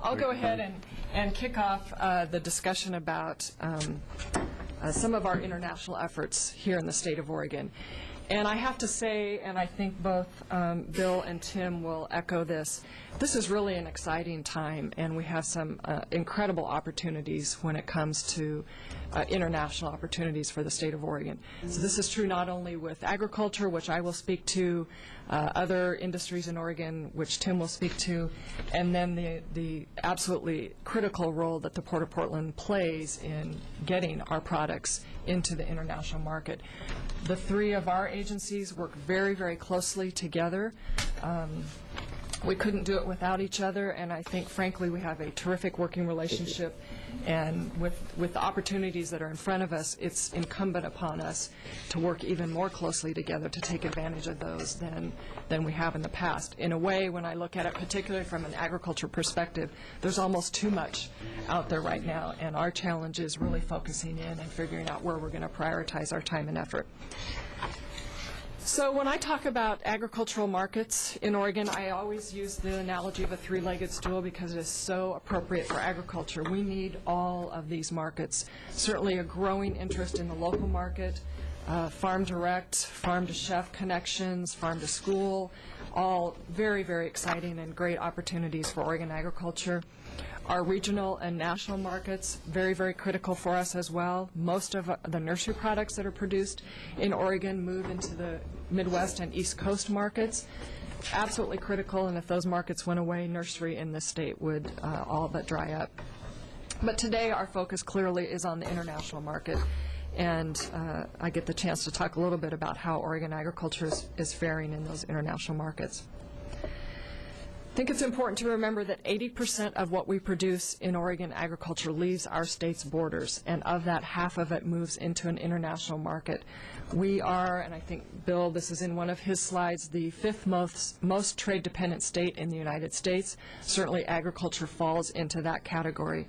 I'll go ahead and kick off the discussion about some of our international efforts here in the state of Oregon. And I have to say, and I think both Bill and Tim will echo this, this is really an exciting time, and we have some incredible opportunities when it comes to international opportunities for the state of Oregon. So this is true not only with agriculture, which I will speak to, other industries in Oregon, which Tim will speak to, and then the absolutely critical role that the Port of Portland plays in getting our products into the international market. The three of our agencies work very, very closely together. We couldn't do it without each other, and I think, frankly, we have a terrific working relationship. And with the opportunities that are in front of us, it's incumbent upon us to work even more closely together to take advantage of those than we have in the past. In a way, when I look at it, particularly from an agriculture perspective, there's almost too much out there right now, and our challenge is really focusing in and figuring out where we're going to prioritize our time and effort. So when I talk about agricultural markets in Oregon, I always use the analogy of a three-legged stool because it is so appropriate for agriculture. We need all of these markets. Certainly a growing interest in the local market, farm direct, farm to chef connections, farm to school, all very, very exciting and great opportunities for Oregon agriculture. Our regional and national markets, very, very critical for us as well. Most of the nursery products that are produced in Oregon move into the Midwest and East Coast markets. Absolutely critical, and if those markets went away, nursery in this state would all but dry up. But today our focus clearly is on the international market, and I get the chance to talk a little bit about how Oregon agriculture is faring in those international markets. I think it's important to remember that 80% of what we produce in Oregon agriculture leaves our state's borders, and of that, half of it moves into an international market. We are, and I think, Bill, this is in one of his slides, the fifth most trade-dependent state in the United States. Certainly agriculture falls into that category.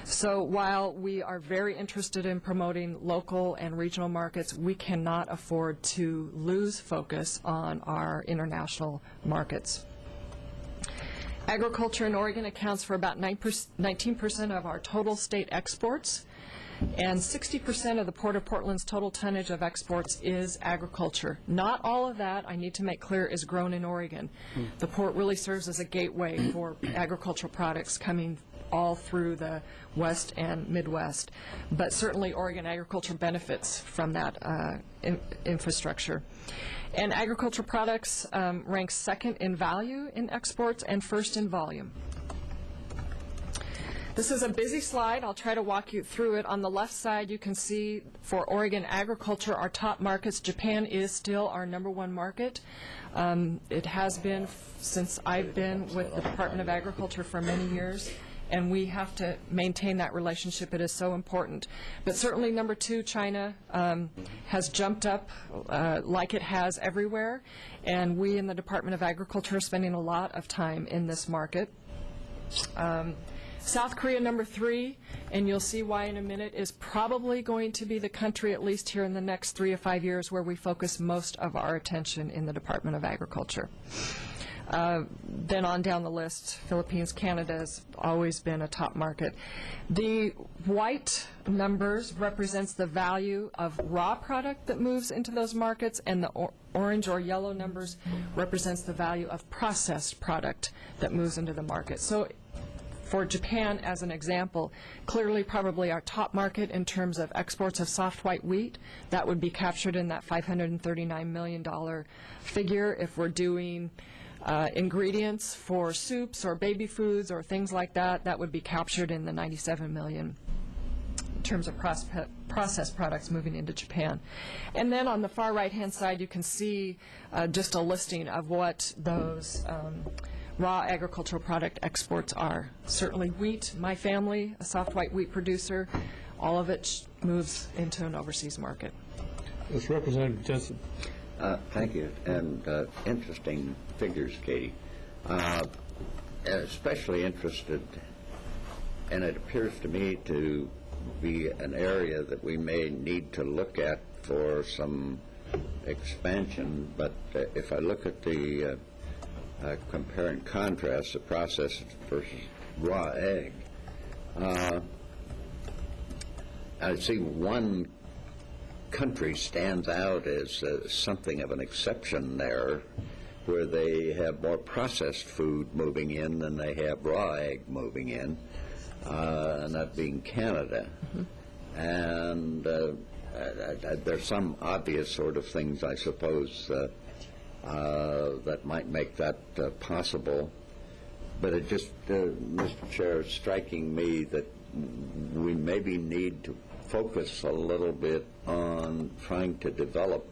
So while we are very interested in promoting local and regional markets, we cannot afford to lose focus on our international markets. Agriculture in Oregon accounts for about 19% of our total state exports, and 60% of the Port of Portland's total tonnage of exports is agriculture. Not all of that, I need to make clear, is grown in Oregon. The port really serves as a gateway for agricultural products coming all through the West and Midwest. But certainly Oregon agriculture benefits from that infrastructure. And agricultural products rank second in value in exports and first in volume. This is a busy slide. I'll try to walk you through it. On the left side, you can see for Oregon agriculture, our top markets. Japan is still our #1 market. It has been since I've been with the Department of Agriculture for many years, and we have to maintain that relationship. It is so important. But certainly #2, China, has jumped up like it has everywhere, and we in the Department of Agriculture are spending a lot of time in this market. South Korea, #3, and you'll see why in a minute, is probably going to be the country, at least here in the next 3 to 5 years, where we focus most of our attention in the Department of Agriculture. Then on down the list, Philippines, Canada has always been a top market. The white numbers represents the value of raw product that moves into those markets, and the orange or yellow numbers represents the value of processed product that moves into the market. So for Japan, as an example, clearly probably our top market in terms of exports of soft white wheat. That would be captured in that $539 million figure. If we're doing ingredients for soups or baby foods or things like that, that would be captured in the $97 million in terms of processed products moving into Japan. And then on the far right-hand side, you can see just a listing of what those raw agricultural product exports are. Certainly wheat, my family, a soft white wheat producer, all of it moves into an overseas market. Yes, Representative Jensen. Thank you, and interesting figures, Katy. Especially interested, and it appears to me to be an area that we may need to look at for some expansion, but if I look at the compare and contrast the processed versus raw egg. I see one country stands out as something of an exception there, where they have more processed food moving in than they have raw egg moving in, and that being Canada. And there's some obvious sort of things, I suppose, that might make that possible. But it just, Mr. Chair, it's striking me that we maybe need to focus a little bit on trying to develop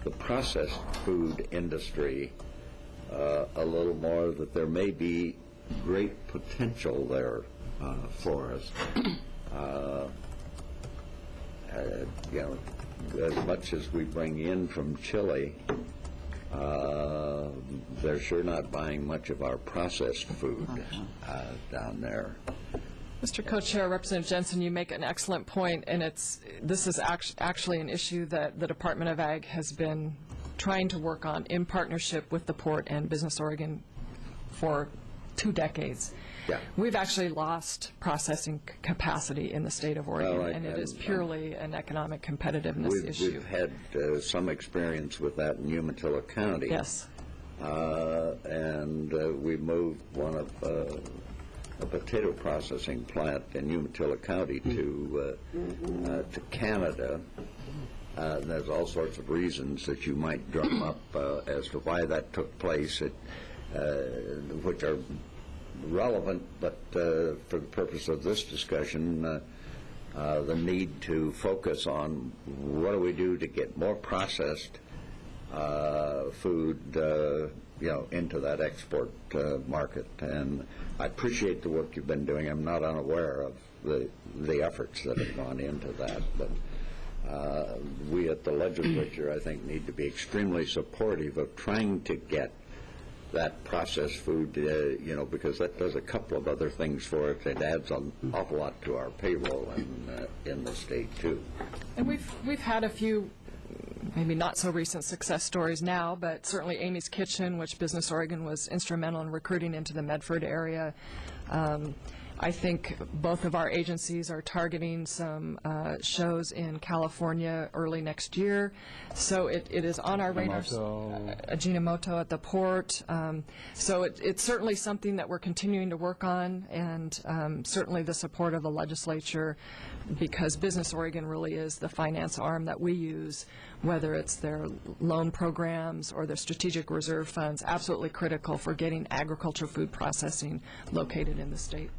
the processed food industry a little more, that there may be great potential there for us. You know, as much as we bring in from Chile, they're sure not buying much of our processed food down there. Mr. Co-Chair, Representative Jensen, you make an excellent point, and this is actually an issue that the Department of Ag has been trying to work on in partnership with the Port and Business Oregon for 2 decades. Yeah. We've actually lost processing capacity in the state of Oregon, Well, and it is purely an economic competitiveness issue. We've had some experience with that in Umatilla County. Yes. And we moved one of a potato processing plant in Umatilla County to Canada. There's all sorts of reasons that you might drum up as to why that took place, which are relevant, but for the purpose of this discussion, the need to focus on what do we do to get more processed food, into that export market. And I appreciate the work you've been doing. I'm not unaware of the efforts that have gone into that, but we at the legislature, I think, need to be extremely supportive of trying to get that processed food, because that does a couple of other things for it. It adds an awful lot to our payroll in the state, too. And we've had a few, maybe not so recent success stories now, but certainly Amy's Kitchen, which Business Oregon was instrumental in recruiting into the Medford area. I think both of our agencies are targeting some shows in California early next year. So it is on our radar. Ajinomoto at the port. So it's certainly something that we're continuing to work on, and certainly the support of the legislature, because Business Oregon really is the finance arm that we use, whether it's their loan programs or their strategic reserve funds, absolutely critical for getting agriculture food processing located in the state.